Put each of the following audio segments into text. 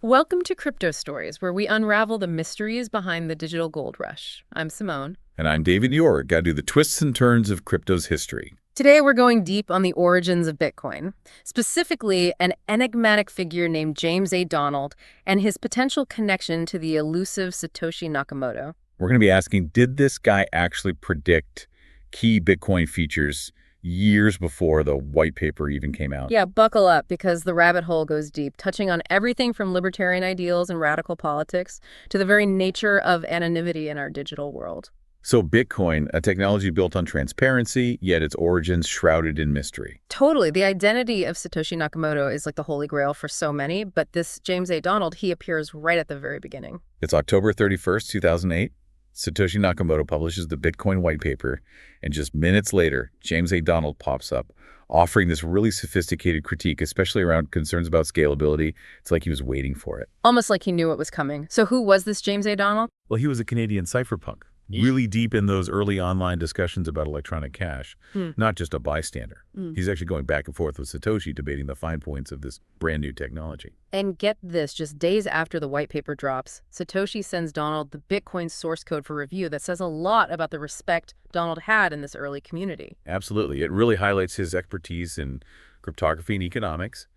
Welcome to Crypto Stories, where we unravel the mysteries behind the digital gold rush. I'm Simone. And I'm David York. I do the twists and turns of crypto's history. Today, we're going deep on the origins of Bitcoin, specifically an enigmatic figure named James A. Donald and his potential connection to the elusive Satoshi Nakamoto. We're going to be asking, did this guy actually predict key Bitcoin features years before the white paper even came out? Yeah, buckle up because the rabbit hole goes deep, touching on everything from libertarian ideals and radical politics to the very nature of anonymity in our digital world. So Bitcoin, a technology built on transparency, yet its origins shrouded in mystery. Totally. The identity of Satoshi Nakamoto is like the holy grail for so many, but this James A. Donald, he appears right at the very beginning. It's October 31st, 2008. Satoshi Nakamoto publishes the Bitcoin white paper, and just minutes later, James A. Donald pops up, offering this really sophisticated critique, especially around concerns about scalability. It's like he was waiting for it. Almost like he knew it was coming. So who was this James A. Donald? Well, he was a Canadian cypherpunk, really deep in those early online discussions about electronic cash, not just a bystander. He's actually going back and forth with Satoshi, debating the fine points of this brand new technology. And get this, just days after the white paper drops, Satoshi sends Donald the Bitcoin source code for review that says a lot about the respect Donald had in this early community. Absolutely. It really highlights his expertise in cryptography and economics.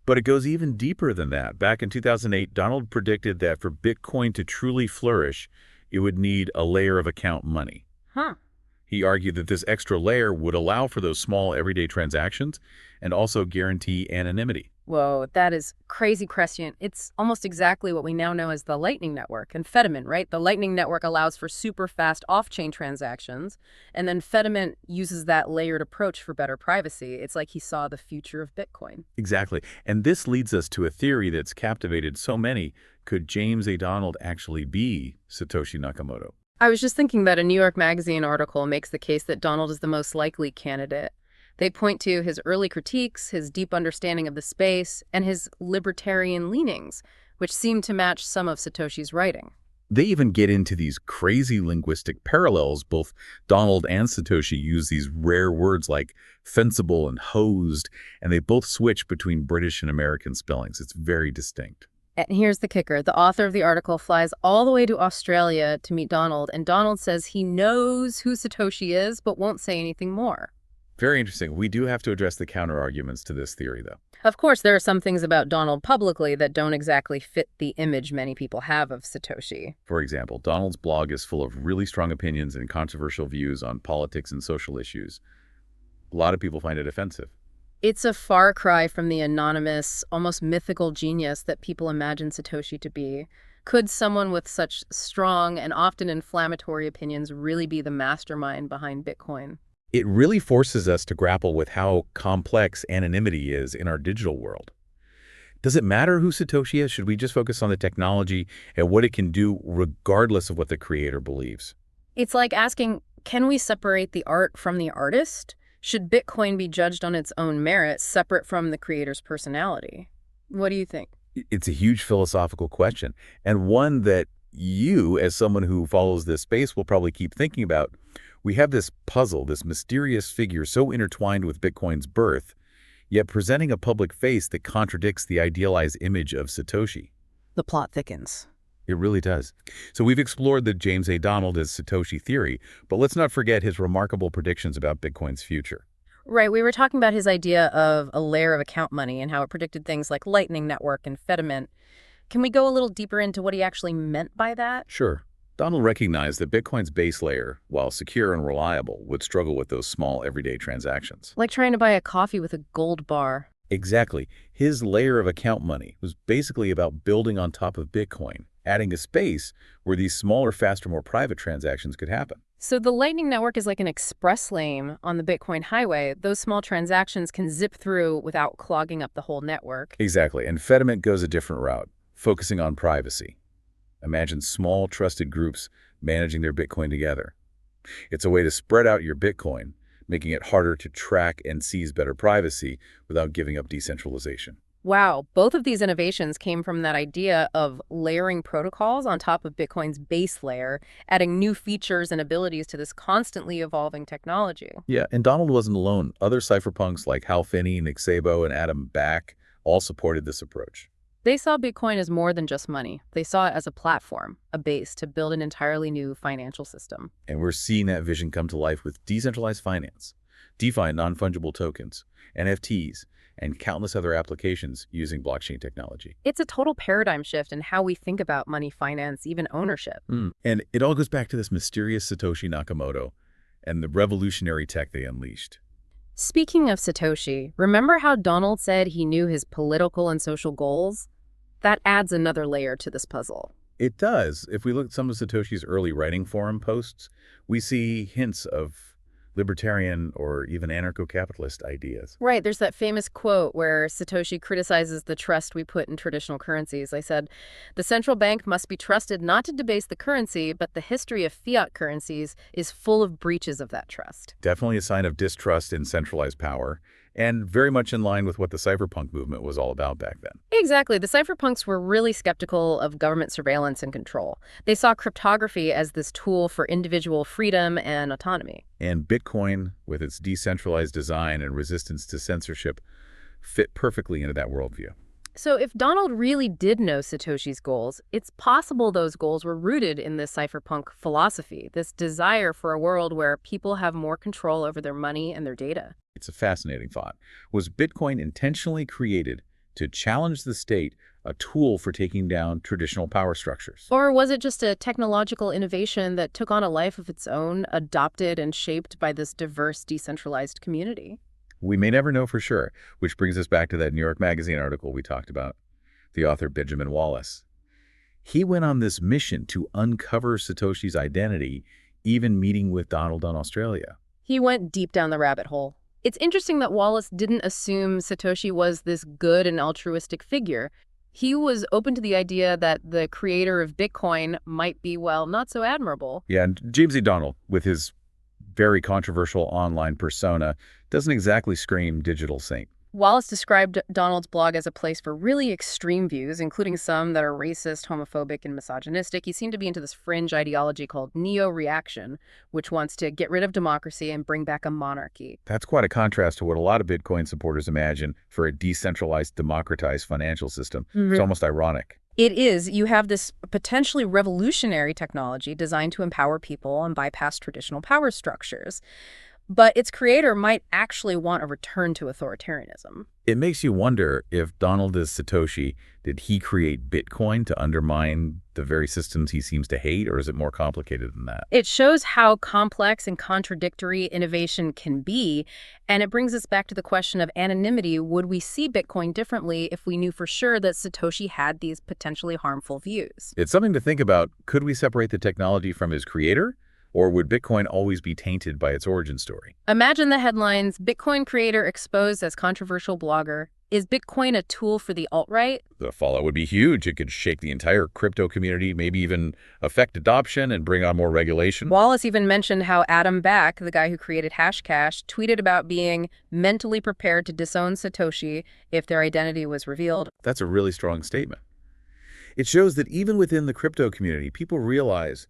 But it goes even deeper than that. Back in 2008, Donald predicted that for Bitcoin to truly flourish, it would need a layer of account money. He argued that this extra layer would allow for those small everyday transactions and also guarantee anonymity. Whoa, that is crazy prescient. It's almost exactly what we now know as the Lightning Network and Fediment, right? The Lightning Network allows for super fast off-chain transactions, and then Fediment uses that layered approach for better privacy. It's like he saw the future of Bitcoin. Exactly. And this leads us to a theory that's captivated so many. Could James A. Donald actually be Satoshi Nakamoto? I was just thinking that a New York Magazine article makes the case that Donald is the most likely candidate. They point to his early critiques, his deep understanding of the space, and his libertarian leanings, which seem to match some of Satoshi's writing. They even get into these crazy linguistic parallels. Both Donald and Satoshi use these rare words like fencible and hosed, and they both switch between British and American spellings. It's very distinct. And here's the kicker. The author of the article flies all the way to Australia to meet Donald, and Donald says he knows who Satoshi is, but won't say anything more. Very interesting. We do have to address the counter-arguments to this theory, though. Of course, there are some things about Donald publicly that don't exactly fit the image many people have of Satoshi. For example, Donald's blog is full of really strong opinions and controversial views on politics and social issues. A lot of people find it offensive. It's a far cry from the anonymous, almost mythical genius that people imagine Satoshi to be. Could someone with such strong and often inflammatory opinions really be the mastermind behind Bitcoin? It really forces us to grapple with how complex anonymity is in our digital world. Does it matter who Satoshi is? Should we just focus on the technology and what it can do regardless of what the creator believes? It's like asking, can we separate the art from the artist? Should Bitcoin be judged on its own merit, separate from the creator's personality? What do you think? It's a huge philosophical question, and one that you, as someone who follows this space, will probably keep thinking about. We have this puzzle, this mysterious figure so intertwined with Bitcoin's birth, yet presenting a public face that contradicts the idealized image of Satoshi. The plot thickens. It really does. So we've explored the James A. Donald as Satoshi theory, but let's not forget his remarkable predictions about Bitcoin's future. Right, we were talking about his idea of a layer of account money and how it predicted things like Lightning Network and Fediment. Can we go a little deeper into what he actually meant by that? Sure. Donald recognized that Bitcoin's base layer, while secure and reliable, would struggle with those small everyday transactions. Like trying to buy a coffee with a gold bar. Exactly. His layer of account money was basically about building on top of Bitcoin, adding a space where these smaller, faster, more private transactions could happen. So the Lightning Network is like an express lane on the Bitcoin highway. Those small transactions can zip through without clogging up the whole network. Exactly. And Fediment goes a different route, focusing on privacy. Imagine small, trusted groups managing their Bitcoin together. It's a way to spread out your Bitcoin, making it harder to track and seize better privacy without giving up decentralization. Wow, both of these innovations came from that idea of layering protocols on top of Bitcoin's base layer, adding new features and abilities to this constantly evolving technology. Yeah, and Donald wasn't alone. Other cypherpunks like Hal Finney, Nick Szabo, and Adam Back all supported this approach. They saw Bitcoin as more than just money. They saw it as a platform, a base to build an entirely new financial system. And we're seeing that vision come to life with decentralized finance, DeFi non-fungible tokens, NFTs, and countless other applications using blockchain technology. It's a total paradigm shift in how we think about money, finance, even ownership. And it all goes back to this mysterious Satoshi Nakamoto and the revolutionary tech they unleashed. Speaking of Satoshi, remember how Donald said he knew his political and social goals? That adds another layer to this puzzle. It does. If we look at some of Satoshi's early writing forum posts, we see hints of libertarian or even anarcho-capitalist ideas. Right, there's that famous quote where Satoshi criticizes the trust we put in traditional currencies. I said, "The central bank must be trusted not to debase the currency, but the history of fiat currencies is full of breaches of that trust." Definitely a sign of distrust in centralized power, and very much in line with what the cypherpunk movement was all about back then. Exactly. The cypherpunks were really skeptical of government surveillance and control. They saw cryptography as this tool for individual freedom and autonomy. And Bitcoin, with its decentralized design and resistance to censorship, fit perfectly into that worldview. So if Donald really did know Satoshi's goals, it's possible those goals were rooted in this cypherpunk philosophy, this desire for a world where people have more control over their money and their data. It's a fascinating thought. Was Bitcoin intentionally created to challenge the state, a tool for taking down traditional power structures? Or was it just a technological innovation that took on a life of its own, adopted and shaped by this diverse, decentralized community? We may never know for sure, which brings us back to that New York Magazine article we talked about, the author Benjamin Wallace. He went on this mission to uncover Satoshi's identity, even meeting with Donald in Australia. He went deep down the rabbit hole. It's interesting that Wallace didn't assume Satoshi was this good and altruistic figure. He was open to the idea that the creator of Bitcoin might be, well, not so admirable. Yeah, and James E. Donald, with his very controversial online persona, doesn't exactly scream digital saint. Wallace described Donald's blog as a place for really extreme views, including some that are racist, homophobic, and misogynistic. He seemed to be into this fringe ideology called neo-reaction, which wants to get rid of democracy and bring back a monarchy. That's quite a contrast to what a lot of Bitcoin supporters imagine for a decentralized, democratized financial system. It's almost ironic. It is. You have this potentially revolutionary technology designed to empower people and bypass traditional power structures. But its creator might actually want a return to authoritarianism. It makes you wonder if Donald is Satoshi, did he create Bitcoin to undermine the very systems he seems to hate, or is it more complicated than that? It shows how complex and contradictory innovation can be, and it brings us back to the question of anonymity. Would we see Bitcoin differently if we knew for sure that Satoshi had these potentially harmful views? It's something to think about. Could we separate the technology from his creator? Or would Bitcoin always be tainted by its origin story? Imagine the headlines: Bitcoin creator exposed as controversial blogger. Is Bitcoin a tool for the alt-right? The fallout would be huge. It could shake the entire crypto community, maybe even affect adoption and bring on more regulation. Wallace even mentioned how Adam Back, the guy who created Hashcash, tweeted about being mentally prepared to disown Satoshi if their identity was revealed. That's a really strong statement. It shows that even within the crypto community, people realize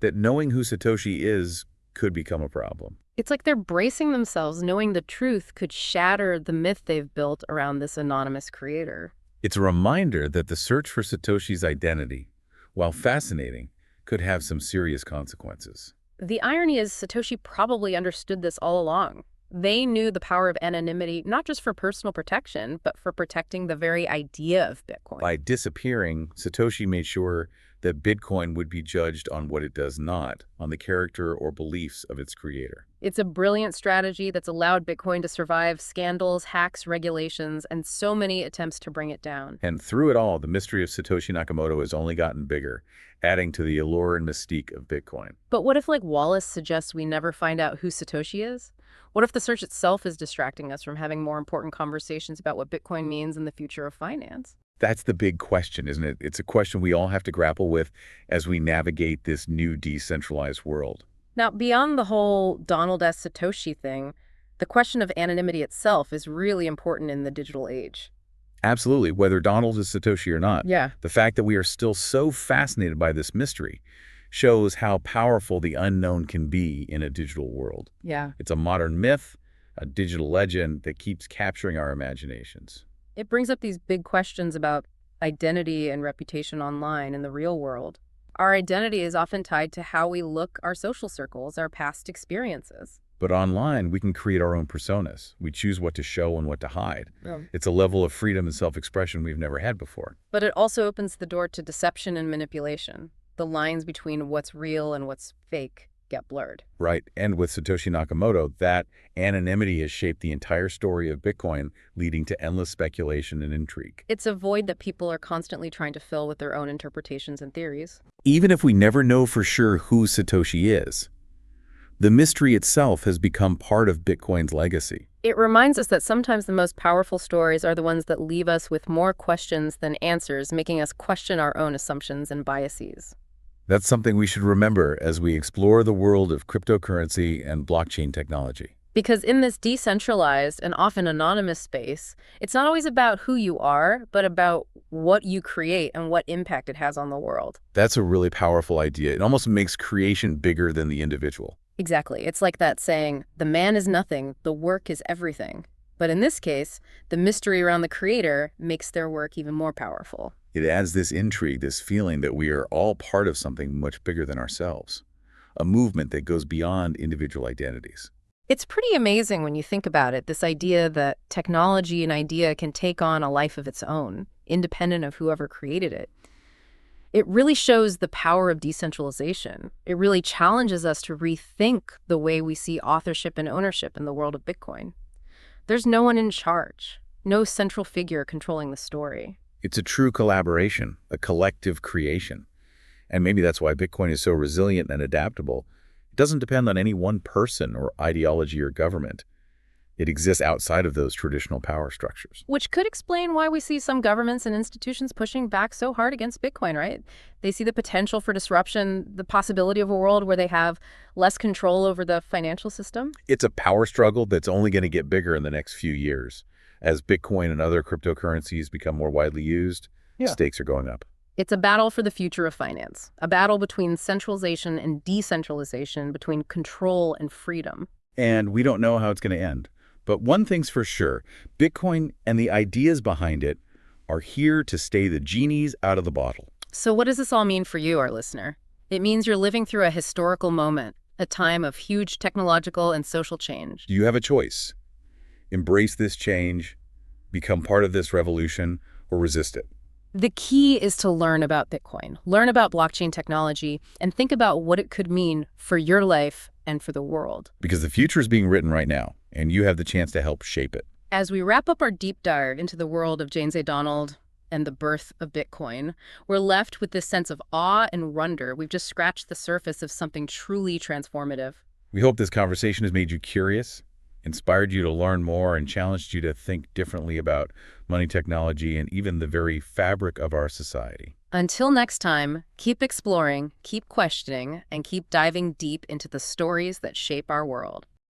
that knowing who Satoshi is could become a problem. It's like they're bracing themselves, knowing the truth could shatter the myth they've built around this anonymous creator. It's a reminder that the search for Satoshi's identity, while fascinating, could have some serious consequences. The irony is Satoshi probably understood this all along. They knew the power of anonymity, not just for personal protection, but for protecting the very idea of Bitcoin. By disappearing, Satoshi made sure that Bitcoin would be judged on what it does not, on the character or beliefs of its creator. It's a brilliant strategy that's allowed Bitcoin to survive scandals, hacks, regulations, and so many attempts to bring it down. And through it all, the mystery of Satoshi Nakamoto has only gotten bigger, adding to the allure and mystique of Bitcoin. But what if, like Wallace suggests, we never find out who Satoshi is? What if the search itself is distracting us from having more important conversations about what Bitcoin means in the future of finance? That's the big question, isn't it? It's a question we all have to grapple with as we navigate this new decentralized world. Now, beyond the whole Donald S. Satoshi thing, the question of anonymity itself is really important in the digital age. Absolutely, whether Donald is Satoshi or not. Yeah. The fact that we are still so fascinated by this mystery shows how powerful the unknown can be in a digital world. Yeah. It's a modern myth, a digital legend that keeps capturing our imaginations. It brings up these big questions about identity and reputation online in the real world. Our identity is often tied to how we look, our social circles, our past experiences. But online, we can create our own personas. We choose what to show and what to hide. Yeah. It's a level of freedom and self-expression we've never had before. But it also opens the door to deception and manipulation. The lines between what's real and what's fake get blurred. Right. And with Satoshi Nakamoto, that anonymity has shaped the entire story of Bitcoin, leading to endless speculation and intrigue. It's a void that people are constantly trying to fill with their own interpretations and theories. Even if we never know for sure who Satoshi is, the mystery itself has become part of Bitcoin's legacy. It reminds us that sometimes the most powerful stories are the ones that leave us with more questions than answers, making us question our own assumptions and biases. That's something we should remember as we explore the world of cryptocurrency and blockchain technology. Because in this decentralized and often anonymous space, it's not always about who you are, but about what you create and what impact it has on the world. That's a really powerful idea. It almost makes creation bigger than the individual. Exactly. It's like that saying, the man is nothing, the work is everything. But in this case, the mystery around the creator makes their work even more powerful. It adds this intrigue, this feeling that we are all part of something much bigger than ourselves, a movement that goes beyond individual identities. It's pretty amazing when you think about it, this idea that technology and idea can take on a life of its own, independent of whoever created it. It really shows the power of decentralization. It really challenges us to rethink the way we see authorship and ownership in the world of Bitcoin. There's no one in charge, no central figure controlling the story. It's a true collaboration, a collective creation. And maybe that's why Bitcoin is so resilient and adaptable. It doesn't depend on any one person or ideology or government. It exists outside of those traditional power structures. Which could explain why we see some governments and institutions pushing back so hard against Bitcoin, right? They see the potential for disruption, the possibility of a world where they have less control over the financial system. It's a power struggle that's only going to get bigger in the next few years. As Bitcoin and other cryptocurrencies become more widely used, stakes are going up. It's a battle for the future of finance, a battle between centralization and decentralization, between control and freedom. And we don't know how it's going to end. But one thing's for sure, Bitcoin and the ideas behind it are here to stay the genies out of the bottle. So what does this all mean for you, our listener? It means you're living through a historical moment, a time of huge technological and social change. You have a choice. Embrace this change, become part of this revolution, or resist it. The key is to learn about Bitcoin, learn about blockchain technology, and think about what it could mean for your life and for the world. Because the future is being written right now, and you have the chance to help shape it. As we wrap up our deep dive into the world of James A. Donald and the birth of Bitcoin, we're left with this sense of awe and wonder. We've just scratched the surface of something truly transformative. We hope this conversation has made you curious, inspired you to learn more, and challenged you to think differently about money, technology, and even the very fabric of our society. Until next time, keep exploring, keep questioning, and keep diving deep into the stories that shape our world.